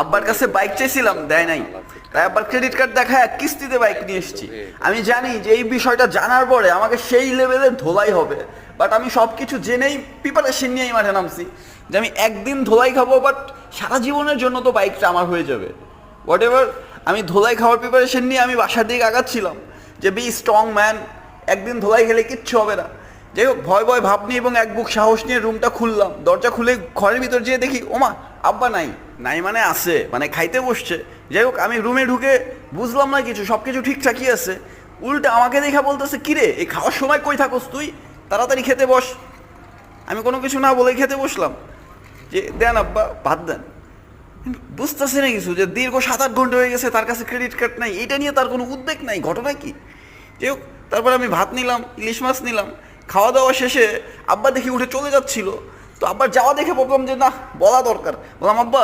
আব্বার কাছে বাইক চাইছিলাম, দেয় নাই। তাই আব্বার ক্রেডিট কার্ড দেখায় কিস্তিতে বাইক নিয়ে এসেছি। আমি জানি যে এই বিষয়টা জানার পরে আমাকে সেই লেভেলে ধোলাই হবে, বাট আমি সব কিছু জেনেই প্রিপারেশন নিয়েই মাঠে নামছি যে আমি একদিন ধোলাই খাবো, বাট সারা জীবনের জন্য তো বাইকটা আমার হয়ে যাবে। হোয়াট এভার, আমি ধোলাই খাওয়ার প্রিপারেশন নিয়ে আমি বাসার দিকে আগাচ্ছিলাম যে বি স্ট্রং ম্যান, একদিন ধোলাই খেলে কিচ্ছু হবে না। যাই হোক, ভয় ভয় ভাব নিয়ে এবং এক বুক সাহস নিয়ে রুমটা খুললাম। দরজা খুলে ঘরের ভিতর যেয়ে দেখি ওমা আব্বা নাই। নাই মানে আছে, মানে খাইতে বসছে। যাই হোক, আমি রুমে ঢুকে বুঝলাম না কিছু, সব কিছু ঠিকঠাকই আছে। উল্টা আমাকে দেখা বলতেছে, কিরে এই খাওয়ার সময় কই থাকোস তুই, তাড়াতাড়ি খেতে বস। আমি কোনো কিছু না বলে খেতে বসলাম, যে দেন আব্বা ভাত দেন। বুঝতেছে না কিছু, যে দীর্ঘ 7-8 ঘন্টা হয়ে গেছে তার কাছে ক্রেডিট কার্ড নাই, এটা নিয়ে তার কোনো উদ্বেগ নাই। ঘটনা কি? যাই হোক, তারপর আমি ভাত নিলাম, ইলিশ মাছ নিলাম। খাওয়া দাওয়া শেষে আব্বা দেখি উঠে চলে যাচ্ছিল। তো আব্বার যাওয়া দেখে ভাবলাম যে না, বলা দরকার। বললাম আব্বা